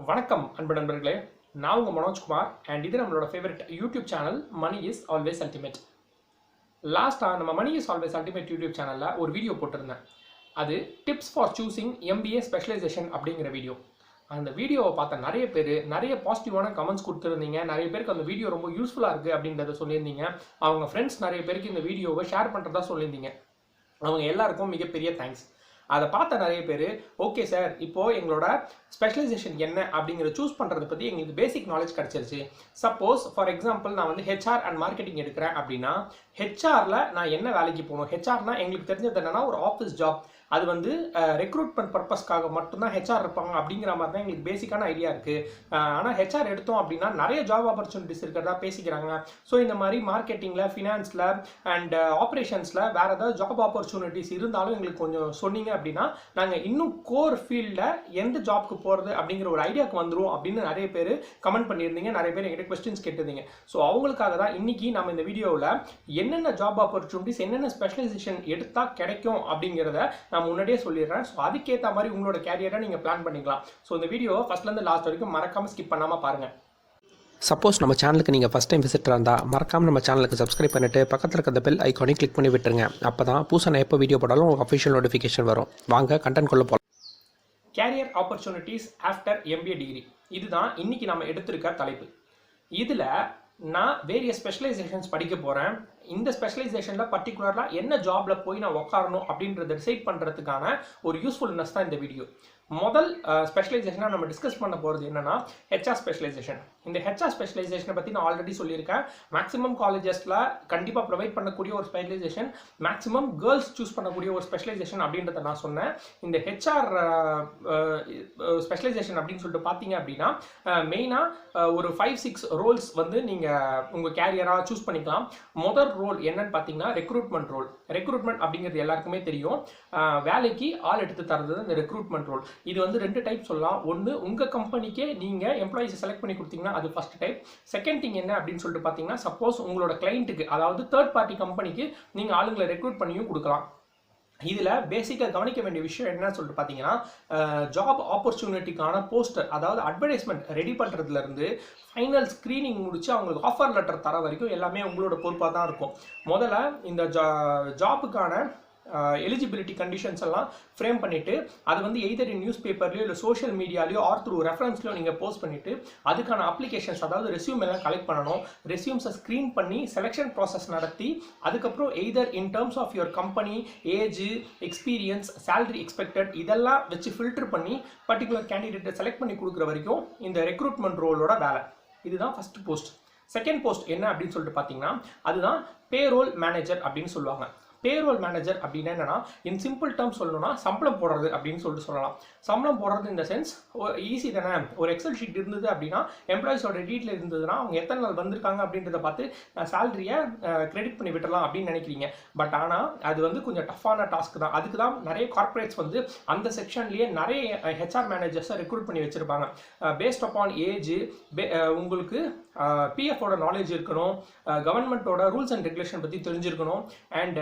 வணக்கம் அன்பு நண்பர்களே, நான் உங்கள் மனோஜ்குமார் அண்ட் இது நம்மளோட favourite YouTube channel money is always ultimate. லாஸ்ட்டாக நம்ம money is always ultimate YouTube சேனலில் ஒரு வீடியோ போட்டிருந்தேன். அது tips for choosing MBA specialisation அப்படிங்கிற வீடியோ. அந்த வீடியோவை பார்த்த நிறைய பேர் நிறைய பாசிட்டிவான கமெண்ட்ஸ் கொடுத்துருந்தீங்க. நிறைய பேருக்கு அந்த வீடியோ ரொம்ப யூஸ்ஃபுல்லாக இருக்குது அப்படின்றத சொல்லியிருந்தீங்க. அவங்க ஃப்ரெண்ட்ஸ் நிறைய பேருக்கு இந்த வீடியோவை ஷேர் பண்ணுறதா சொல்லியிருந்தீங்க. அவங்க எல்லாருக்கும் மிகப்பெரிய தேங்க்ஸ். அதை பார்த்த நிறைய பேர் ஓகே சார், இப்போது எங்களோட ஸ்பெஷலைசேஷன் என்ன அப்படிங்கிற சூஸ் பண்ணுறதை பற்றி எங்களுக்கு பேசிக் நாலேஜ் கிடச்சிருச்சு. சப்போஸ் ஃபார் எக்ஸாம்பிள் நான் வந்து ஹெச்ஆர் அண்ட் மார்க்கெட்டிங் எடுக்கிறேன் அப்படின்னா ஹெச்ஆரில் நான் என்ன வேலைக்கு போகணும்? ஹெச்ஆர்னா எங்களுக்கு தெரிஞ்சது என்னன்னா ஒரு ஆஃபீஸ் ஜாப். அது வந்து ரெக்ரூட்மெண்ட் பர்பஸ்க்காக மட்டும்தான் ஹெச்ஆர் இருப்பாங்க அப்படிங்கிற மாதிரி தான் எங்களுக்கு பேசிக்கான ஐடியா இருக்குது. ஆனால் ஹெச்ஆர் எடுத்தோம் அப்படின்னா நிறைய ஜாப் ஆப்பர்ச்சுனிட்டிஸ் இருக்கிறதா பேசிக்கிறாங்க. ஸோ இந்த மாதிரி மார்க்கெட்டிங்கில், ஃபினான்ஸில் அண்ட் ஆப்ரேஷன்ஸில் வேறு ஏதாவது ஜாப் ஆப்பர்ச்சுனிட்டிஸ் இருந்தாலும் எங்களுக்கு கொஞ்சம் சொன்னீங்க அப்படின்னா நாங்கள் இன்னும் கோர் ஃபீல்டில் எந்த ஜாப்க்கு போகிறது அப்படிங்கிற ஒரு ஐடியாவுக்கு வந்துடும் அப்படின்னு நிறைய பேர் கமெண்ட் பண்ணியிருந்தீங்க. நிறைய பேர் எங்கிட்ட கொஸ்டின்ஸ் கேட்டிருந்தீங்க. ஸோ அவங்களுக்காக தான் இன்னைக்கு நம்ம இந்த வீடியோவில் என்னென்ன ஜாப் ஆப்பர்ச்சுனிட்டிஸ், என்னென்ன ஸ்பெஷலைசேஷன் எடுத்தால் கிடைக்கும் அப்படிங்கிறத நான் முன்னாடியே சொல்லிடுறேன். ஸோ அதுக்கேற்ற மாதிரி உங்களோட கேரியரை நீங்கள் பிளான் பண்ணிக்கலாம். ஸோ இந்த வீடியோவை ஃபர்ஸ்ட்லேருந்து லாஸ்ட் வரைக்கும் மறக்காமல் ஸ்கிப் பண்ணாமல் பாருங்கள். சப்போஸ் நம்ம சேனலுக்கு நீங்கள் ஃபஸ்ட் டைம் விசிட்டராக இருந்தால் மறக்காமல் நம்ம சேனலுக்கு சப்ஸ்கிரைப் பண்ணிவிட்டு பக்கத்தில் இருக்க அந்த பெல் ஐக்கானை கிளிக் பண்ணி விட்டுருங்க. அப்போ தான் புதுசாக நான் எப்போ வீடியோ போட்டாலும் உங்களுக்கு அஃபிஷியல் நோட்டிஃபிகேஷன் வரும். வாங்க கண்டென்ட் கொள்ள போகலாம். Carrier opportunities after MBA degree, இதுதான் இன்னைக்கு நம்ம எடுத்திருக்க தலைப்பு. இதில் நான் வேரியஸ் ஸ்பெஷலைசேஷன்ஸ் படிக்க போகிறேன். இந்த ஸ்பெஷலைசேஷனில் பர்டிகுலராக என்ன ஜாபில் போய் நான் உட்காரணும் அப்படின்றத டிசைட் பண்ணுறதுக்கான ஒரு யூஸ்ஃபுல்னஸ் தான் இந்த வீடியோ. முதல் ஸ்பெஷலைசேஷனாக நம்ம டிஸ்கஸ் பண்ண போகிறது என்னென்னா ஹெச்ஆர் ஸ்பெஷலைசேஷன். இந்த ஹெச்ஆர் ஸ்பெஷலைசேஷனை பற்றி நான் ஆல்ரெடி சொல்லியிருக்கேன். மேக்ஸிமம் காலேஜஸில் கண்டிப்பாக ப்ரொவைட் பண்ணக்கூடிய ஒரு ஸ்பெஷலைசேஷன், மேக்ஸிமம் கேர்ள்ஸ் சூஸ் பண்ணக்கூடிய ஒரு ஸ்பெஷலைசேஷன் அப்படின்றத நான் சொன்னேன். இந்த ஹெச்ஆர் ஸ்பெஷலைசேஷன் அப்படின்னு சொல்லிட்டு பார்த்தீங்க அப்படின்னா மெயினாக ஒரு 5-6 ரோல்ஸ் வந்து நீங்கள் உங்கள் கேரியராக சூஸ் பண்ணிக்கலாம். முதல் ரோல் என்னன்னு பார்த்தீங்கன்னா ரெக்ரூட்மெண்ட் ரோல். ரெக்ரூட்மெண்ட் அப்படிங்கிறது எல்லாருக்குமே தெரியும். வேலைக்கு ஆள் எடுத்து தரது இந்த ரெக்ரூட்மெண்ட் ரோல். இது வந்து 2 டைப் சொல்லலாம். ஒன்று, உங்கள் கம்பெனிக்கே நீங்கள் எம்ப்ளாயிஸை செலக்ட் பண்ணி கொடுத்தீங்கன்னா அது ஃபர்ஸ்ட் டைப். செகண்ட் திங் என்ன அப்படின்னு சொல்லிட்டு பார்த்தீங்கன்னா, சப்போஸ் உங்களோட கிளைண்ட்டுக்கு, அதாவது தேர்ட் பார்ட்டி கம்பெனிக்கு நீங்கள் ஆளுங்களை ரெக்ரூட் பண்ணியும் கொடுக்கலாம். இதில் பேசிக்காக கவனிக்க வேண்டிய விஷயம் என்னன்னு சொல்லிட்டு பார்த்தீங்கன்னா, ஜாப் ஆப்பர்ச்சுனிட்டிக்கான போஸ்டர், அதாவது அட்வர்டைஸ்மெண்ட் ரெடி பண்ணுறதுலேருந்து ஃபைனல் ஸ்க்ரீனிங் முடிச்சு அவங்களுக்கு ஆஃபர் லெட்டர் தர வரைக்கும் எல்லாமே உங்களோட பொறுப்பாக தான் இருக்கும். முதல்ல இந்த ஜாபுக்கான எலிஜிபிலிட்டி கண்டிஷன்ஸ் எல்லாம் ஃப்ரேம் பண்ணிவிட்டு அது வந்து எய்தர் இன் நியூஸ் பேப்பர்லையோ இல்லை சோஷியல் மீடியாலையோ ஆர் த்ரூ ரெஃபரன்ஸ்லையோ நீங்கள் போஸ்ட் பண்ணிவிட்டு அதுக்கான அப்ளிகேஷன்ஸ், அதாவது ரெஸ்யூம் எல்லாம் கலெக்ட் பண்ணணும். ரெஸ்யூம்ஸை ஸ்க்ரீன் பண்ணி செலெக்ஷன் ப்ராசஸ் நடத்தி அதுக்கப்புறம் either in terms of your company, age, experience, salary expected இதெல்லாம் வச்சு ஃபில்டர் பண்ணி பர்டிகுலர் கேண்டிடேட்டை செலக்ட் பண்ணி கொடுக்குற வரைக்கும் இந்த ரெக்ரூட்மெண்ட் ரோலோட வேலை. இதுதான் ஃபர்ஸ்ட் போஸ்ட். செகண்ட் போஸ்ட் என்ன அப்படின்னு சொல்லிட்டு பார்த்தீங்கன்னா, அதுதான் பேரோல் மேனேஜர் அப்படின்னு சொல்லுவாங்க. பேரோல் மேனேஜர் அப்படின்னா என்னன்னா, இன் சிம்பிள் டேர்ம் சொல்லணும்னா சம்பளம் போடுறது அப்படின்னு சொல்லிட்டு சொல்லலாம். சம்பளம் போடுறது இந்த சென்ஸ் ஈஸி தானே. ஒரு எக்ஸல் ஷீட் இருந்தது அப்படின்னா, எம்ப்ளாயிஸோட டீட்டெயில் இருந்ததுன்னா அவங்க எத்தனை நாள் வந்திருக்காங்க அப்படின்றத பார்த்து சேலரியை கிரெடிட் பண்ணி விட்டுறலாம் அப்படின்னு நினைக்கிறீங்க. பட் ஆனால் அது வந்து கொஞ்சம் டஃப்பான டாஸ்க் தான். அதுக்கு தான் நிறைய கார்பரேட்ஸ் வந்து அந்த செக்ஷன்லேயே நிறைய ஹெச்ஆர் மேனேஜர்ஸை ரெக்ரூட் பண்ணி வச்சிருப்பாங்க. பேஸ்ட் அப்பான் ஏஜ், உங்களுக்கு பிஎஃபோட நாலேஜ் இருக்கணும், கவர்மெண்ட்டோட ரூல்ஸ் அண்ட் ரெகுலேஷன் பற்றி தெரிஞ்சிருக்கணும், அண்ட்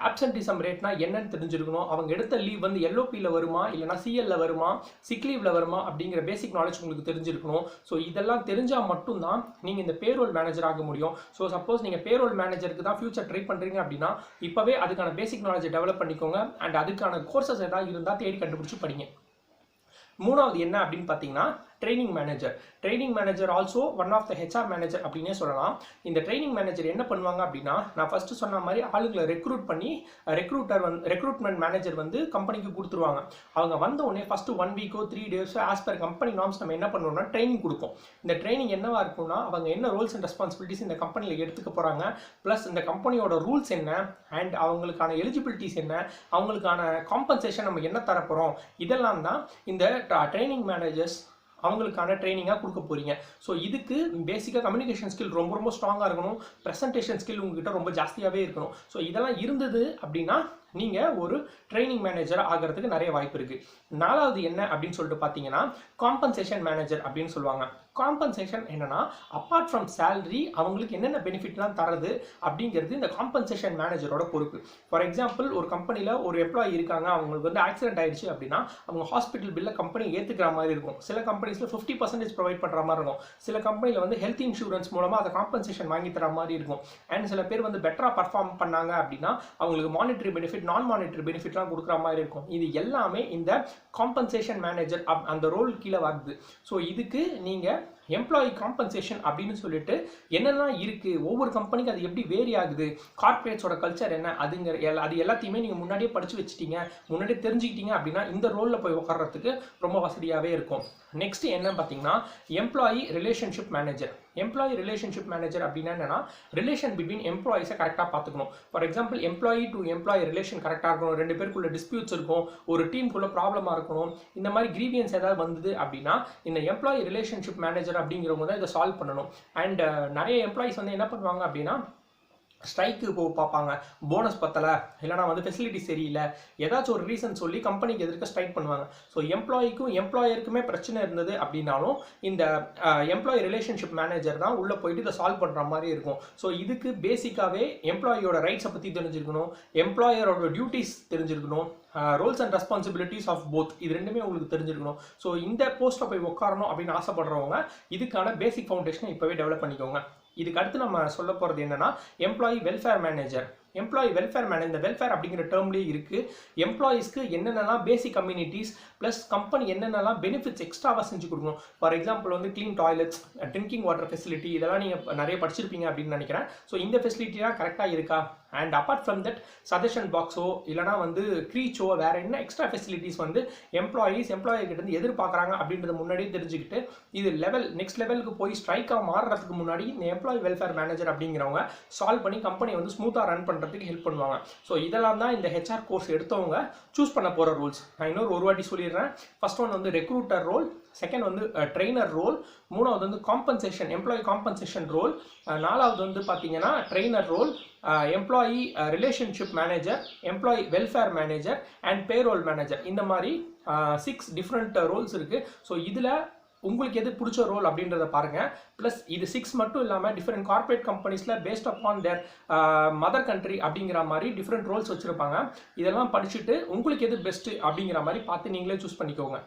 ஆப்சன்டிசம் ரேட்னா என்னன்னு தெரிஞ்சிருக்கணும். அவங்க எடுத்த லீவ் வந்து எல்ஓபியில் வருமா இல்லைனா சிஎல்ல வருமா, சிக் லீவ்ல வருமா அப்படிங்கிற பேசிக் நாலேஜ் உங்களுக்கு தெரிஞ்சிருக்கணும். ஸோ இதெல்லாம் தெரிஞ்சால் மட்டும்தான் நீங்கள் இந்த பேரோல் மேனேஜர் ஆக முடியும். ஸோ சப்போஸ் நீங்கள் பேரோல் மேனேஜருக்கு தான் ஃபியூச்சர் ட்ரை பண்ணுறீங்க அப்படின்னா இப்போவே அதுக்கான பேசிக் நாலேஜை டெவலப் பண்ணிக்கோங்க. அண்ட் அதுக்கான கோர்சஸ் ஏதாவது இருந்தால் தேடி கண்டுபிடிச்சி படிங்க. மூணாவது என்ன அப்படின்னு பார்த்தீங்கன்னா, training manager. Training manager also one of the HR manager அப்படின்னே சொல்லலாம். இந்த ட்ரைனிங் மேனேஜர் என்ன பண்ணுவாங்க அப்படின்னா, நான் ஃபர்ஸ்ட் சொன்ன மாதிரி ஆளுங்களை ரெக்ரூட் பண்ணி ரெக்ரூட்மெண்ட் மேனேஜர் வந்து கம்பெனிக்கு கொடுத்துருவாங்க. அவங்க வந்த உடனே ஃபர்ஸ்ட் 1 வீக்கோ 3 டேஸோ ஆஸ் பர் கம்பெனி நார்ம்ஸ் நம்ம என்ன பண்ணுவோம்னா ட்ரைனிங் கொடுப்போம். இந்த ட்ரைனிங் என்னவா இருக்கும்னா, அவங்க என்ன ரோல்ஸ் அண்ட் ரெஸ்பான்சிபிலிட்டிஸ் இந்த கம்பெனியில் எடுத்துக்க போகிறாங்க, ப்ளஸ் இந்த கம்பெனியோட ரூல்ஸ் என்ன, அண்ட் அவங்களுக்கான எலிஜிபிலிட்டிஸ் என்ன, அவங்களுக்கான காம்பன்சேஷன் நம்ம என்ன தரப்போகிறோம், இதெல்லாம் தான் இந்த ட்ரைனிங் மேனேஜர்ஸ் அவங்களுக்கான ட்ரைனிங்காக கொடுக்க போகிறீங்க. ஸோ இதுக்கு பேசிக்காக கம்யூனிகேஷன் ஸ்கில் ரொம்ப ஸ்ட்ராங்காக இருக்கணும். ப்ரெசன்டேஷன் ஸ்கில் உங்ககிட்ட ரொம்ப ஜாஸ்தியாகவே இருக்கணும். ஸோ இதெல்லாம் இருந்தது அப்படின்னா நீங்கள் ஒரு ட்ரைனிங் மேனேஜர் ஆகிறதுக்கு நிறைய வாய்ப்பு இருக்குது. நாலாவது என்ன அப்படின்னு சொல்லிட்டு பார்த்தீங்கன்னா காம்பன்சேஷன் மேனேஜர் அப்படின்னு சொல்லுவாங்க. காம்பன்சேஷன் என்னன்னா அப்பார்ட் ஃப்ரம் சேலரி அவங்களுக்கு என்னென்ன பெனிஃபிட்லாம் தரது அப்படிங்கிறது இந்த காம்பன்சேஷன் மேனேஜரோட பொறுப்பு. ஃபார் எக்ஸாம்பிள் ஒரு கம்பெனியில் ஒரு எம்ப்ளாயி இருக்காங்க, அவங்களுக்கு வந்து ஆக்சிடென்ட் ஆயிடுச்சு அப்படின்னா அவங்க ஹாஸ்பிட்டல் பில்லை கம்பெனி ஏற்றுக்கிற மாதிரி இருக்கும். சில கம்பெனிஸில் 50% ப்ரொவைட் பண்ணுற மாதிரி இருக்கும். சில கம்பெனியில் வந்து ஹெல்த் இன்சூரன்ஸ் மூலமாக அதை காம்பன்சேஷன் வாங்கி தர மாதிரி இருக்கும். அண்ட் சில பேர் வந்து பெட்டராக பர்ஃபார்ம் பண்ணாங்க அப்படின்னா அவங்களுக்கு மானிட்டரி பெனிஃபிட், நான் மானிட்டரி பெனிஃபிட்லாம் கொடுக்குற மாதிரி இருக்கும். இது எல்லாமே இந்த காம்பன்சேஷன் மேனேஜர் அந்த ரோல் கீழே வருது. ஸோ இதுக்கு நீங்கள் எம்ப்ளாயி காம்பன்சேஷன் அப்படின்னு சொல்லிட்டு என்னெல்லாம் இருக்குது, ஒவ்வொரு கம்பெனிக்கு அது எப்படி வேரி ஆகுது, கார்பரேட்ஸோட கல்ச்சர் என்ன, அது எல்லாத்தையுமே நீங்கள் முன்னாடியே படித்து வச்சுட்டீங்க, முன்னாடியே தெரிஞ்சுக்கிட்டீங்க அப்படின்னா இந்த ரோலில் போய் உட்கார்றதுக்கு ரொம்ப வசதியாகவே இருக்கும். நெக்ஸ்ட் என்ன பார்த்தீங்கன்னா employee relationship manager. Employee relationship manager அப்படின்னா என்னன்னா ரிலேஷன் பிட்வீன் எம்ப்ளாயிஸை கரெக்டாக பார்த்துக்கணும். For example employee to employee relation கரெக்டாக இருக்கணும், 2 பேருக்குள்ள டிஸ்பியூட்ஸ் இருக்கும், ஒரு டீமுக்குள்ள ப்ராப்ளமாக இருக்கணும். இந்த மாதிரி கிரீவியன்ஸ் ஏதாவது வந்தது அப்படின்னா இந்த எம்ப்ளாயி ரிலேஷன்ஷிப் மேனேஜர் அப்படிங்கிறவங்க தான் இதை சால்வ் பண்ணணும். அண்ட் நிறைய எம்ப்ளாயிஸ் வந்து என்ன பண்ணுவாங்க அப்படின்னா ஸ்ட்ரைக்கு பார்ப்பாங்க, போனஸ் பத்தலை, இல்லைனா வந்து ஃபெசிலிட்டி சரியில்லை, ஏதாச்சும் ஒரு ரீசன் சொல்லி கம்பெனிக்கு எதிர்க்க ஸ்ட்ரைக் பண்ணுவாங்க. ஸோ எம்ப்ளாயிக்கும் எம்ப்ளாயருக்குமே பிரச்சனை இருந்தது அப்படின்னாலும் இந்த எம்ப்ளாயி ரிலேஷன்ஷிப் மேனேஜர் தான் உள்ளே போயிட்டு இதை சால்வ் பண்ணுற மாதிரி இருக்கும். ஸோ இதுக்கு பேசிக்காகவே எம்ப்ளாயியோட ரைட்ஸை பற்றி தெரிஞ்சிருக்கணும், எம்ப்ளாயரோட டியூட்டிஸ் தெரிஞ்சிருக்கணும், roles and responsibilities of both இது ரெண்டுமே உங்களுக்கு தெரிஞ்சிருக்கணும். ஸோ இந்த போஸ்ட்டில் போய் உட்காரணும் அப்படின்னு ஆசைப்படுறவங்க இதுக்கான பேசிக் ஃபவுண்டேஷனை இப்போவே டெவலப் பண்ணிக்கோங்க. இதுக்கு அடுத்து நம்ம சொல்ல போகிறது என்னன்னா employee welfare manager. Employee welfare manager, இந்த வெல்ஃபேர் அப்படிங்கிற டேர்ம்லேயே இருக்குது. எம்ப்ளாயிஸ்க்கு என்னென்னலாம் பேசிக் கம்யூனிட்டிஸ் ப்ளஸ் கம்பெனி என்னென்னலாம் பெனிஃபிட்ஸ் எக்ஸ்ட்ராவாக செஞ்சு கொடுக்கணும். ஃபார் எக்ஸாம்பிள் வந்து clean toilets, drinking water facility, இதெல்லாம் நீங்கள் நிறைய படிச்சிருப்பீங்க அப்படின்னு நினைக்கிறேன். ஸோ இந்த ஃபெசிலிட்டிலாம் கரெக்டாக இருக்கா? And apart from that suggestion பாக்ஸோ இல்லைனா வந்து க்ரீச்சோ வேறு என்ன எக்ஸ்ட்ரா ஃபெசிலிட்டிஸ் வந்து எம்ப்ளாயிகிட்ட இருந்து எதிர்பார்க்குறாங்க அப்படின்றத முன்னாடியே தெரிஞ்சுக்கிட்டு இது நெக்ஸ்ட் லெவலுக்கு போய் ஸ்ட்ரைக்காக மாறுறதுக்கு முன்னாடி இந்த எம்ப்ளாயி வெல்ஃபேர் மேனேஜர் அப்படிங்கிறவங்க சால்வ் பண்ணி கம்பெனி வந்து ஸ்மூத்தாக ரன் பண்ணுறதுக்கு ஹெல்ப் பண்ணுவாங்க. ஸோ இதெல்லாம் தான் இந்த ஹெச்ஆர் கோர்ஸ் எடுத்தவங்க சூஸ் பண்ண போகிற ரூல்ஸ். நான் ஒரு வாட்டி சொல்லிடுறேன். ஃபர்ஸ்ட் ஒன் வந்து ரெக்ரூட்டர் ரோல், செகண்ட் வந்து ட்ரெயினர் ரோல், மூணாவது வந்து காம்பன்சேஷன் எம்ப்ளாயி காம்பன்சேஷன் ரோல், நாலாவது வந்து பார்த்தீங்கன்னா trainer role, employee relationship manager, employee welfare manager and payroll manager. இந்த மாதிரி 6 டிஃப்ரெண்ட் ரோல்ஸ் இருக்குது. ஸோ இதில் உங்களுக்கு எது பிடிச்ச ரோல் அப்படின்றத பாருங்கள். ப்ளஸ் இது 6 மட்டும் இல்லாமல் டிஃப்ரெண்ட் கார்பரேட் கம்பெனிஸில் based upon their mother country அப்படிங்கிற மாதிரி டிஃப்ரெண்ட் ரோல்ஸ் வச்சுருப்பாங்க. இதெல்லாம் படிச்சுட்டு உங்களுக்கு எது பெஸ்ட்டு அப்படிங்கிற மாதிரி பார்த்து நீங்களே சூஸ் பண்ணிக்கோங்க.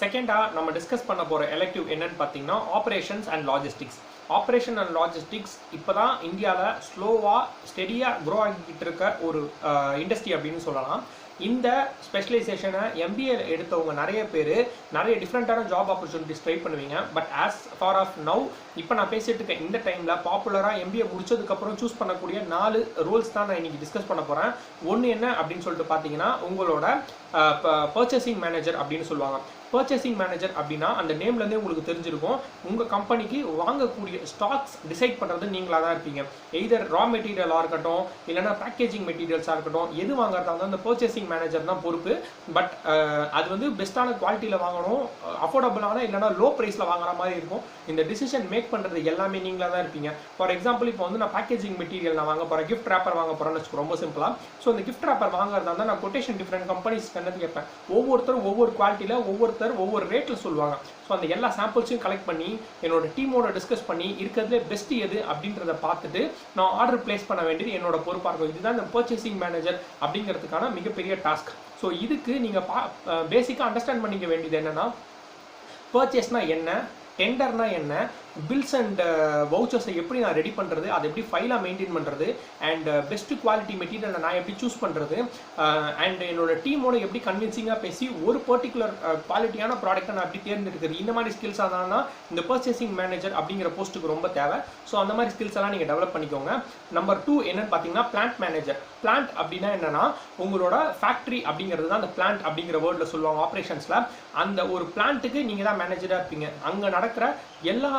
செகண்டாக நம்ம டிஸ்கஸ் பண்ண போகிற எலெக்டிவ் என்னன்னு பார்த்தீங்கன்னா operations and logistics. Operation and logistics இப்போ தான் இந்தியாவில் ஸ்லோவாக ஸ்டெடியாக க்ரோ ஆகிக்கிட்டு இருக்க ஒரு இண்டஸ்ட்ரி அப்படின்னு சொல்லலாம். இந்த ஸ்பெஷலைசேஷனை எம்பிஏ எடுத்தவங்க நிறைய பேர் நிறைய டிஃப்ரெண்ட்டான ஜாப் ஆப்பர்ச்சுனிட்டிஸ் ட்ரை பண்ணுவீங்க. But as far of now இப்போ நான் பேசிட்டு இருக்கேன் இந்த டைமில் பாப்புலராக எம்பிஏ முடிச்சதுக்கப்புறம் சூஸ் பண்ணக்கூடிய 4 ரோல்ஸ் தான் நான் இன்றைக்கி டிஸ்கஸ் பண்ண போகிறேன். ஒன்று என்ன அப்படின்னு சொல்லிட்டு பார்த்தீங்கன்னா உங்களோட பர்ச்சேசிங் மேனேஜர் அப்படின்னு சொல்லுவாங்க. பர்ச்சேசிங் மேனேஜர் அப்படின்னா அந்த நேம்லேருந்தே உங்களுக்கு தெரிஞ்சிருக்கும், உங்கள் கம்பெனிக்கு வாங்கக்கூடிய ஸ்டாக்ஸ் டிசைட் பண்ணுறது நீங்களாக தான் இருப்பீங்க. எய்தர் ரா மெட்டீரியலாக இருக்கட்டும் இல்லைனா பேக்கேஜிங் மெட்டீரியல்ஸாக இருக்கட்டும், எது வாங்குறதா இருந்தால் அந்த பர்ச்சேசிங் மேனேஜர் தான் பொறுப்பு. பட் அது வந்து பெஸ்ட்டான குவாலிட்டியில் வாங்கணும், அஃபோர்டபுளான இல்லைனா லோ ப்ரைஸில் வாங்குற மாதிரி இருக்கும். இந்த டிசிஷன் மேக் பண்ணுறது எல்லாமே நீங்களாக தான் இருப்பீங்க. ஃபார் எக்ஸாம்பிள் இப்போ வந்து நான் பேக்கேஜிங் மெட்டீரியல் நான் வாங்க போகிறேன், கிஃப்ட் ரேப்பர் வாங்க போகிறேன்னு வச்சுக்கோ, ரொம்ப சிம்பிளாக. ஸோ இந்த கிஃப்ட் ரேப்பர் வாங்குறதா இருந்தால் நான் கொட்டேஷன் டிஃப்ரெண்ட் கம்பெனிஸ் என்னது கேட்பேன். ஒவ்வொருத்தரும் ஒவ்வொரு குவாலிட்டியில் ஒவ்வொரு ரேட்டில் சொல்லுவாங்க. ஸோ அந்த எல்லா சாம்பிள்ஸையும் கலெக்ட் பண்ணி என்னோட டீமோட டிஸ்கஸ் பண்ணி இருக்கிறதுலே பெஸ்ட் எது அப்படின்றத பார்த்துட்டு நான் ஆர்டர் பிளேஸ் பண்ண வேண்டியது என்னோட பொறுப்பாக இருக்கும். இதுதான் இந்த பர்ச்சேசிங் மேனேஜர் அப்படிங்கிறதுக்கான மிகப்பெரிய டாஸ்க். ஸோ இதுக்கு நீங்கள் பேசிக்காக அண்டர்ஸ்டாண்ட் பண்ணிக்க வேண்டியது என்னென்னா பர்ச்சேஸ்னா என்ன, டெண்டர்னா என்ன, பில்ஸ் அண்ட் வவுச்சர்ஸை எப்படி நான் ரெடி பண்ணுறது, அதை எப்படி ஃபைலாக மெயின்டைன் பண்ணுறது, அண்ட் பெஸ்ட் குவாலிட்டி மெட்டீரியலை நான் எப்படி சூஸ் பண்ணுறது, அண்ட் என்னோட டீமோட எப்படி கன்வின்சிங்காக பேசி ஒரு பர்டிகுலர் குவாலிட்டியான ப்ராடக்ட்டை நான் எப்படி தேர்ந்தெடுக்கிறது, இந்த மாதிரி ஸ்கில்ஸாக தான் இந்த பர்ச்சேசிங் மேனேஜர் அப்படிங்கிற போஸ்ட்டுக்கு ரொம்ப தேவை. ஸோ அந்த மாதிரி ஸ்கில்ஸ் எல்லாம் நீங்கள் டெவலப் பண்ணிக்கோங்க. நம்பர் 2 என்னன்னு பார்த்தீங்கன்னா பிளான்ட் மேனேஜர். பிளான்ட் அப்படின்னா என்னன்னா உங்களோட ஃபேக்ட்ரி அப்படிங்கிறது தான் அந்த பிளான்ட் அப்படிங்கிற வேர்டில் சொல்லுவாங்க ஆப்ரேஷன்ஸில். அந்த ஒரு பிளான்ட்டுக்கு நீங்கள் தான் மேனேஜராக இருப்பீங்க. அங்கே நடக்கிற எல்லா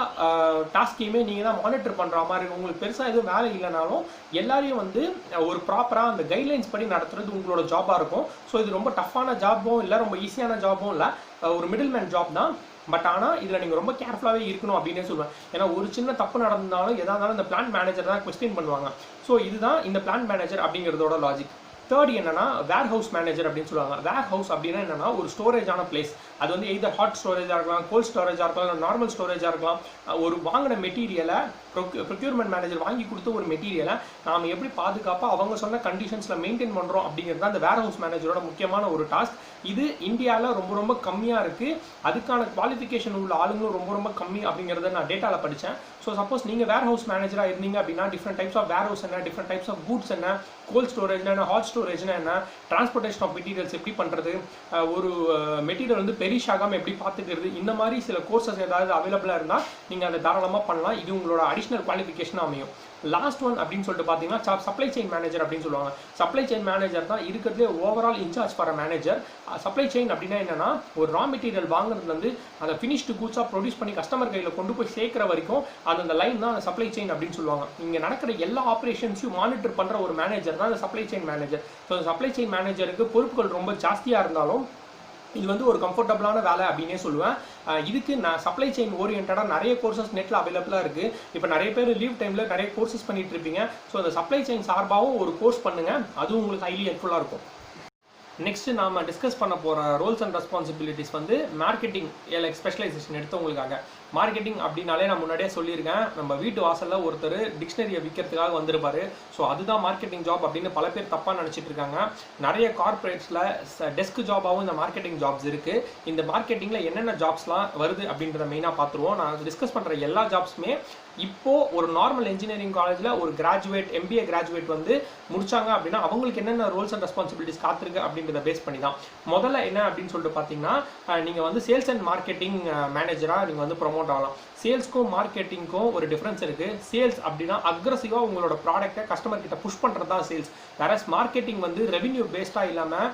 டாஸ்கையுமே நீங்கள் தான் மானிட்டர் பண்ணுற மாதிரி இருக்கும். உங்களுக்கு பெருசாக எதுவும் வேலை இல்லைனாலும் எல்லாரையும் வந்து ஒரு ப்ராப்பராக அந்த கைட்லைன்ஸ் படி நடத்துறது உங்களோட ஜாபாக இருக்கும். ஸோ இது ரொம்ப டஃப்பான ஜாப்பும் இல்லை, ரொம்ப ஈஸியான ஜாப்பும் இல்லை, ஒரு மிடில் மேன் ஜாப் தான். பட் ஆனால் இதில் நீங்கள் ரொம்ப கேர்ஃபுல்லாகவே இருக்கணும் அப்படின்னே சொல்லுவேன். ஏன்னா ஒரு சின்ன தப்பு நடந்தாலும் எதாக இருந்தாலும் இந்த பிளான் மேனேஜர் தான் கொஸ்டின் பண்ணுவாங்க. ஸோ இதுதான் இந்த பிளான் மேனேஜர் அப்படிங்கிறதோட லாஜிக். தேர்ட் என்னன்னா வேர் ஹவுஸ் மேனேஜர் அப்படின்னு சொல்லுவாங்க. வேர் ஹவுஸ் அப்படின்னா என்னன்னா ஒரு ஸ்டோரேஜான பிளேஸ். அது வந்து எய்தர் ஹாட் ஸ்டோரேஜாக இருக்கலாம், கோல்ட் ஸ்டோரேஜாக இருக்கலாம், நார்மல் ஸ்டோரேஜாக இருக்கலாம். ஒரு வாங்கின மெட்டீரியலை ப்ரொக்யூர்மெண்ட் மேனேஜர் வாங்கி கொடுத்த ஒரு மெட்டீரியலை நாம் எப்படி பாதுகாப்பாக அவங்க சொன்ன கண்டிஷன்ஸில் மெயின்டைன் பண்ணுறோம் அப்படிங்கிறது தான் அந்த வேர் ஹவுஸ் மேனேஜரோட முக்கியமான ஒரு டாஸ்க். இது இந்தியாவில் ரொம்ப ரொம்ப கம்மியாக இருக்குது. அதுக்கான குவாலிஃபிகேஷன் உள்ள ஆளுங்களும் ரொம்ப ரொம்ப கம்மி அப்படிங்கிறத நான் டேட்டாவில் படித்தேன். ஸோ சப்போஸ் நீங்கள் வேர் ஹவுஸ் மேனேஜராக இருந்தீங்க அப்படின்னா different types of warehouse என்ன, டிஃப்ரெண்ட் டைப்ஸ் ஆஃப் கூட்ஸ் என்ன, கோல்ட் ஸ்டோரேஜ்னா என்ன, ஹாட் ஸ்டோரேஜ்னா என்ன, டிரான்ஸ்போர்ட்டேஷன் ஆஃப் மெட்டீரியல்ஸ் எப்படி பண்ணுறது, ஒரு மெட்டீரியல் வந்து பெரிஷ் ஆகாமல் எப்படி பார்த்துக்கிறது, இந்த மாதிரி சில கோர்சஸ் ஏதாவது அவைலபிளாக இருந்தால் நீங்கள் அதை தாராளமாக பண்ணலாம். இது உங்களோட அடிஷ்னல் குவாலிஃபிகேஷன் அமையும். லாஸ்ட் ஒன் அப்படின்னு சொல்லிட்டு பார்த்தீங்கன்னா சப்ளை செயின் மேனேஜர் அப்படின்னு சொல்லுவாங்க. சப்ளை செயின் மேனேஜர் தான் இருக்கிறதுலே overall incharge for a manager. Supply chain அப்படின்னா என்னன்னா ஒரு ரா மெட்டீரியல் வாங்குறதுலேருந்து அதை ஃபினிஷ்டு கூட்ஸாக ப்ரொடியூஸ் பண்ணி கஸ்டமர் கையில் கொண்டு போய் சேர்க்குற வரைக்கும் அந்த லைன் தான் சப்ளை செயின் அப்படின்னு சொல்லுவாங்க. இங்கே நடக்கிற எல்லா ஆப்ரேஷன்ஸையும் மானிட்டர் பண்ணுற ஒரு மேனேஜர் தான் அந்த supply chain manager. So supply chain மேனேஜருக்கு பொறுப்புகள் ரொம்ப ஜாஸ்தியாக இருந்தாலும் இது வந்து ஒரு கம்ஃபர்டபுளான வேலை அப்படின்னே சொல்லுவேன். இதுக்கு நான் சப்ளை செயின் ஓரியன்டாக நிறைய கோர்சஸ் நெட்டில் அவைலபிளாக இருக்குது. இப்போ நிறைய பேர் லீவ் டைமில் நிறைய கோர்சஸ் பண்ணிட்டு இருப்பீங்க. ஸோ அந்த சப்ளை செயின் சார்பாகவும் ஒரு கோர்ஸ் பண்ணுங்கள், அதுவும் உங்களுக்கு ஹைலி ஹெல்ப்ஃபுல்லாக இருக்கும். நெக்ஸ்ட் நாம டிஸ்கஸ் பண்ண போகிற ரோல்ஸ் அண்ட் ரெஸ்பான்சிபிலிட்டிஸ் வந்து மார்க்கெட்டிங் ஸ்பெஷலைசேஷன் எடுத்தவங்களுக்காக. மார்க்கெட்டிங் அப்படின்னாலே நான் முன்னாடியே சொல்லியிருக்கேன், நம்ம வீட்டு வாசலில் ஒருத்தர் டிக்ஷனரியை விற்கிறதுக்காக வந்திருப்பாரு. ஸோ அதுதான் மார்க்கெட்டிங் ஜாப் அப்படின்னு பல பேர் தப்பாக நினச்சிட்டு இருக்காங்க. நிறைய கார்பரேட்ஸில் டெஸ்க் ஜாபாகவும் இந்த மார்க்கெட்டிங் ஜாப்ஸ் இருக்குது. இந்த மார்க்கெட்டிங்கில் என்னென்ன ஜாப்ஸ்லாம் வருது அப்படின்றத மெயினாக பார்த்துருவோம். நான் டிஸ்கஸ் பண்ணுற எல்லா ஜாப்ஸுமே இப்போது ஒரு நார்மல் இன்ஜினியரிங் காலேஜில் ஒரு கிராஜுவேட் MBA கிராஜுவேட் வந்து முடிச்சாங்க அப்படின்னா அவங்களுக்கு என்னென்ன ரோல்ஸ் அண்ட் ரெஸ்பான்சிபிலிட்டிஸ் காத்திருக்கு அப்படின்றத பேஸ் பண்ணி தான். முதல்ல என்ன அப்படின்னு சொல்லிட்டு பார்த்தீங்கன்னா நீங்கள் வந்து சேல்ஸ் அண்ட் மார்க்கெட்டிங் மேனேஜராக நீங்கள் வந்து ப்ரொமோட் ஆகலாம். சேல்ஸ்க்கும் மார்க்கெட்டிங்க்கும் ஒரு டிஃப்ரென்ஸ் இருக்குது. சேல்ஸ் அப்படின்னா அக்ரஸிவாக உங்களோட ப்ராடக்ட்டை கஸ்டமர் கிட்ட புஷ் பண்ணுறது தான் சேல்ஸ். வேறஸ் மார்க்கெட்டிங் வந்து ரெவென்யூ பேஸ்டாக இல்லாமல்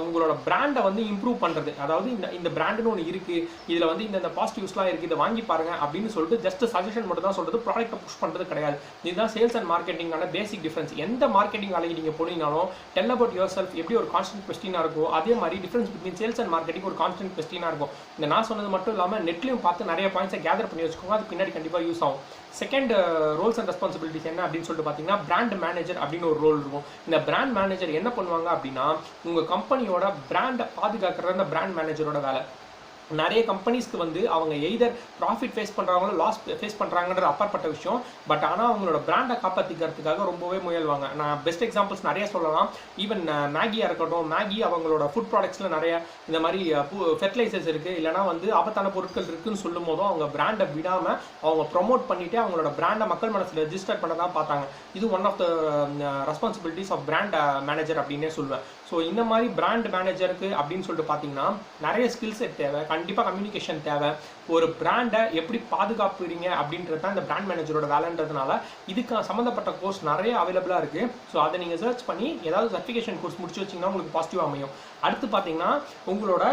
உங்களோட பிராண்டை வந்து இம்ப்ரூவ் பண்ணுறது. அதாவது இந்த பிராண்டுன்னு ஒன்று இருக்குது, இதில் வந்து இந்த பாசிட்டிவ்ஸ்லாம் இருக்குது, இதை வாங்கி பாருங்க அப்படின்னு சொல்லிட்டு ஜஸ்ட் சஜஷன் மட்டும் தான் சொல்கிறது, ப்ராடக்ட்டை புஷ் பண்ணுறது கிடையாது. இதுதான் சேல்ஸ் அண்ட் மார்க்கெட்டிங்கான பேசிக் டிஃப்ரென்ஸ். எந்த மார்க்கெட்டிங் வேலைக்கு நீங்கள் போனீங்கனாலும் டெல் அபவுட் யுவர் செல்ஃப் எப்படி ஒரு கான்ஸ்டன்ட் கொஸ்டினாக இருக்கும், அதே மாதிரி difference between sales and marketing ஒரு கான்ஸ்டன்ட் கொஸ்டினாக இருக்கும். இந்த நான் சொன்னது மட்டும் இல்லாமல் நெட்லையும் பார்த்து நிறைய பாயிண்ட்ஸை கேதர் பண்ணி வச்சுக்கோங்க, அது பின்னாடி கண்டிப்பாக யூஸ் ஆகும். செகண்ட் ரோல்ஸ் அண்ட் ரெஸ்பான்சிபிலிட்டிஸ் என்ன அப்படின்னு சொல்லிட்டு பார்த்தீங்கன்னா பிராண்ட் மேனேஜர் அப்படின்னு ஒரு ரோல் இருக்கும். இந்த பிராண்ட் மேனேஜர் என்ன பண்ணுவாங்க அப்படின்னா உங்கள் கம்பெனியோட பிராண்டை பாதுகாக்கிறது அந்த பிராண்ட் மேனேஜரோட வேலை. நிறைய கம்பெனிஸ்க்கு வந்து அவங்க எய்தர் ப்ராஃபிட் ஃபேஸ் பண்ணுறாங்களோ லாஸ் ஃபேஸ் பண்ணுறாங்கன்ற அப்பாற்பட்ட விஷயம். பட் ஆனால் அவங்களோட பிராண்டை காப்பாற்றிக்கிறதுக்காக ரொம்பவே முயல்வாங்க. நான் பெஸ்ட் எக்ஸாம்பிள்ஸ் நிறைய சொல்லலாம். ஈவன் மேகியாக இருக்கட்டும், மேகி அவங்களோட ஃபுட் ப்ராடக்ட்ஸில் நிறைய இந்த மாதிரி ஃபெர்டிலைசர்ஸ் இருக்குது, இல்லைனா வந்து ஆபத்தான பொருட்கள் இருக்குதுன்னு சொல்லும் போதும் அவங்க பிராண்டை விடாமல் அவங்க ப்ரொமோட் பண்ணிவிட்டு அவங்களோட பிராண்டை மக்கள் மனசில் ரெஜிஸ்டர் பண்ண தான் பார்த்தாங்க. இது one of the responsibilities of brand manager அப்படின்னே சொல்லுவேன். ஸோ இந்த மாதிரி பிராண்ட் மேனேஜருக்கு அப்படின்னு சொல்லிட்டு பார்த்தீங்கன்னா நிறைய ஸ்கில் செட் தேவை, கண்டிப்பாக கம்யூனிகேஷன் தேவை. ஒரு பிராண்டை எப்படி பாதுகாப்புறீங்க அப்படின்றது தான் இந்த பிராண்ட் மேனேஜரோட வேலைன்றதுனால இதுக்கு சம்மந்தப்பட்ட கோர்ஸ் நிறைய அவைலபிளாக இருக்குது. ஸோ அதை நீங்கள் சர்ச் பண்ணி ஏதாவது சர்டிஃபிகேஷன் கோர்ஸ் முடிச்சு வச்சிங்கன்னா உங்களுக்கு பாசிட்டிவாக அமையும். அடுத்து பார்த்தீங்கன்னா உங்களோட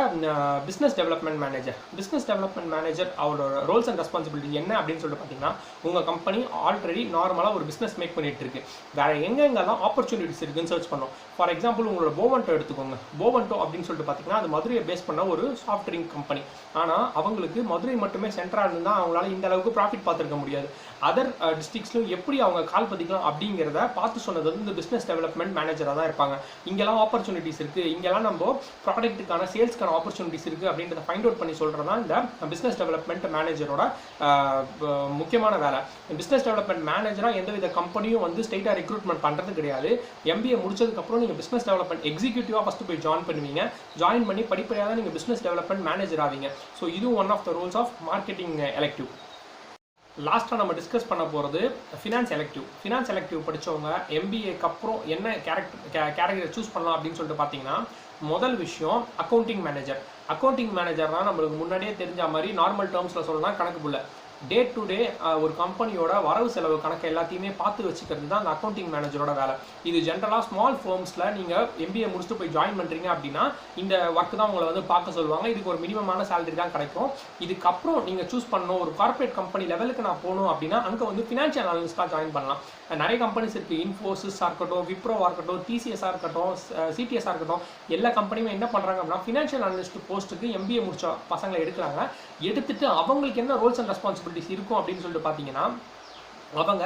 business development manager. Business development manager அவரோட ரோல்ஸ் அண்ட் ரெஸ்பான்சிபிலிட்டி என்ன அப்படின்னு சொல்லிட்டு பார்த்தீங்கன்னா உங்கள் கம்பெனி ஆல்ரெடி நார்மலாக ஒரு பிஸ்னஸ் மேக் பண்ணிட்டு இருக்கு, வேற எங்கெங்கெல்லாம் ஆப்பர்ச்சுனிட்டிஸ் இருக்குன்னு சர்ச் பண்ணோம். ஃபார் எக்ஸாம்பிள் உங்களோட போவன்டோ எடுத்துக்கோங்க. போவன்டோ அப்படின்னு சொல்லிட்டு பார்த்தீங்கன்னா அது மதுரையை பேஸ் பண்ண ஒரு சாஃப்ட் ட்ரிங்க் கம்பெனி. ஆனால் அவங்களுக்கு மதுரை மட்டுமே சென்டராக இருந்தால் அவங்களால இந்த அளவுக்கு ப்ராஃபிட் பார்த்துருக்க முடியாது. அதர் டிஸ்ட்ரிக்ஸ்லையும் எப்படி அவங்க கால் பதிக்கலாம் அப்படிங்கிறத பார்த்து சொன்னது வந்து இந்த பிஸ்னஸ் டெவலப்மெண்ட் மேனேஜராக தான் இருப்பாங்க. இங்கெல்லாம் ஆப்பர்ச்சுனிட்டிஸ் இருக்குது, இங்கெல்லாம் நம்ம ப்ராடக்ட்டுக்கான சேல்ஸ்க்கான ஆப்பர்ச்சுனிட்டிஸ் இருக்குது அப்படின்றத ஃபைண்ட் அவுட் பண்ணி சொல்கிறது தான் இந்த பிஸ்னஸ் டெவலப்மெண்ட் மேனேஜரோட முக்கியமான வேலை. பிஸ்னஸ் டெவலப்மெண்ட் மேனேஜராக எந்தவித கம்பெனியும் வந்து ஸ்ட்ரெயிட்டாக ரெக்ரூட்மெண்ட் பண்ணுறது கிடையாது. MBA முடிச்சதுக்கப்புறம் நீங்கள் பிஸ்னஸ் டெவலப்மெண்ட் எக்ஸிக்யூட்டிவாக ஃபஸ்ட்டு போய் ஜாயின் பண்ணுவீங்க. ஜாயின் பண்ணி படிப்படியாக தான் நீங்கள் பிஸ்னஸ் டெவலப்மெண்ட் மேனேஜர் ஆவீங்க. ஸோ இதுவும் one of the roles of marketing elective. லாஸ்ட்டாக நம்ம டிஸ்கஸ் பண்ண போகிறது ஃபினான்ஸ் எலெக்டிவ். ஃபினான்ஸ் எலெக்டிவ் படித்தவங்க MBAக்கு அப்புறம் என்ன கேட்டகரி சூஸ் பண்ணலாம் அப்படின்னு சொல்லிட்டு பார்த்தீங்கன்னா முதல் விஷயம் அக்கௌண்டிங் மேனேஜர். அக்கௌண்டிங் மேனேஜர்னால் நம்மளுக்கு முன்னாடியே தெரிஞ்ச மாதிரி நார்மல் டேர்ம்ஸில் சொல்லலாம் கணக்கு புள்ள. டே டு டே ஒரு கம்பெனியோட வரவு செலவு கணக்கு எல்லாத்தையுமே பார்த்து வச்சுக்கிறது தான் அந்த அக்கௌண்டிங் மேனேஜரோட வேலை. இது ஜென்ரலாக ஸ்மால் ஃபர்ம்ஸில் நீங்கள் எம்பிஏ முடிச்சுட்டு போய் ஜாயின் பண்ணுறீங்க அப்படின்னா இந்த ஒர்க் தான் உங்களை வந்து பார்க்க சொல்லுவாங்க. இதுக்கு ஒரு மினிமமான சேலரி தான் கிடைக்கும். இதுக்கப்புறம் நீங்கள் சூஸ் பண்ணணும் ஒரு கார்பரேட் கம்பெனி லெவலுக்கு நான் போகணும் அப்படின்னா அங்கே வந்து ஃபினான்ஷியல் அனலிஸ்ட்டாக ஜாயின் பண்ணலாம். நிறைய கம்பெனிஸ் இருக்குது. இன்ஃபோசிஸாக இருக்கட்டும், விப்ரோவாக இருக்கட்டும், டிசிஎஸ்ஸாக இருக்கட்டும், சிடிஎஸ்ஸாக இருக்கட்டும், எல்லா கம்பெனியுமே என்ன பண்ணுறாங்க அப்படின்னா ஃபினான்ஷியல் அனலிஸ்ட் போஸ்ட்டுக்கு எம்பிஏ முடிச்ச பசங்களை எடுக்கிறாங்க. எடுத்துட்டு அவங்களுக்கு என்ன ரோல்ஸ் அண்ட் ரெஸ்பான்சிபிலிட்டிஸ் இருக்கும் அப்படின்னு சொல்லிட்டு பார்த்தீங்கன்னா அவங்க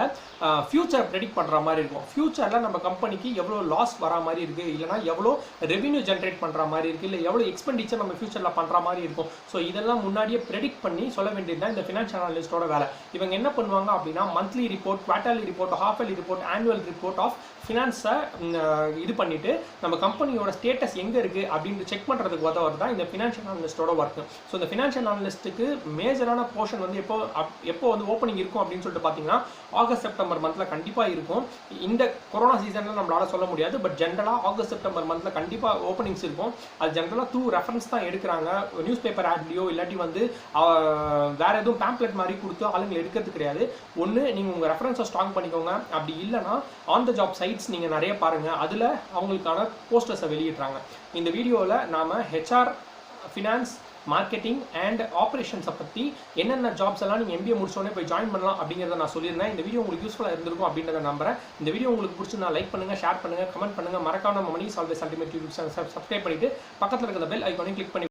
ஃபியூச்சர் ப்ரெடிக்ட் பண்ணுற மாதிரி இருக்கும். ஃபியூச்சரில் நம்ம கம்பெனிக்கு எவ்வளோ லாஸ் வரா மாதிரி இருக்குது, இல்லைனா எவ்வளோ ரெவென்யூ ஜென்ரேட் பண்ணுற மாதிரி இருக்குது, இல்லை எவ்வளோ எக்ஸ்பெண்டிச்சர் நம்ம ஃபியூச்சரில் பண்ணுற மாதிரி இருக்கும். ஸோ இதெல்லாம் முன்னாடியே ப்ரெடிக்ட் பண்ணி சொல்ல வேண்டியது தான் இந்த ஃபினான்ஷியல் அனலிஸ்ட்டோட வேலை. இவங்க என்ன பண்ணுவாங்க அப்படின்னா monthly report, quarterly report, half yearly report, annual report of ஃபினான்ஸை இது பண்ணிவிட்டு நம்ம கம்பெனியோட ஸ்டேட்டஸ் எங்கே இருக்குது அப்படின்ட்டு செக் பண்ணுறதுக்கு உதவுறது தான் இந்த ஃபினான்ஷியல் அனலிஸ்ட்டோட ஒர்க்கு. ஸோ இந்த ஃபினான்ஷியல் அனலிஸ்ட்டுக்கு மேஜரான போர்ஷன் வந்து எப்போ வந்து ஓப்பனிங் இருக்கும் அப்படின்னு சொல்லிட்டு பார்த்தீங்கன்னா ஆகஸ்ட் செப்டம்பர் மந்தில் கண்டிப்பாக இருக்கும். இந்த கொரோனா சீசனில் நம்மளால சொல்ல முடியாது, பட் ஜென்ரலாக ஆகஸ்ட் செப்டம்பர் மந்தில் கண்டிப்பாக ஓப்பனிங்ஸ் இருக்கும். அது ஜென்ரலாக த்ரூ ரெஃபரன்ஸ் தான் எடுக்கிறாங்க. நியூஸ் பேப்பர் ஆட்லையோ இல்லாட்டி வந்து வேறு எதுவும் பேம்ப்ளெட் மாதிரி கொடுத்து ஆளுங்களை எடுக்கிறது கிடையாது. ஒன்று நீங்கள் உங்கள் ரெஃபரன்ஸை ஸ்ட்ராங் பண்ணிக்கோங்க, அப்படி இல்லைனா ஆன் த ஜாப் சைட்ஸ் நீங்கள் நிறைய பாருங்கள், அதில் அவங்களுக்கான போஸ்டர்ஸை வெளியிடுறாங்க. இந்த வீடியோவில் நாம் ஹெச்ஆர், ஃபினான்ஸ், மார்க்கெட்டிங் அண்ட் ஆப்ரேஷன்ஸை பற்றி என்னென்ன ஜாப்ஸ் எல்லாம் நீங்கள் எம்பிஏ முடிச்சோடனே போய் ஜாயின் பண்ணலாம் அப்படிங்கிறத நான் சொல்லியிருந்தேன். இந்த வீடியோ உங்களுக்கு யூஸ்ஃபுல்லாக இருந்திருக்கும் அப்படின்றத நம்புறேன். இந்த வீடியோ உங்களுக்கு பிடிச்சிருந்தா லைக் பண்ணுங்கள், ஷேர் பண்ணுங்கள், கமெண்ட் பண்ணுங்கள். மறக்காம money solves ultimate YouTube channel subscribe பண்ணிவிட்டு பக்கத்தில் இருக்கிற பெல் ஐகானையும் கிளிக் பண்ணி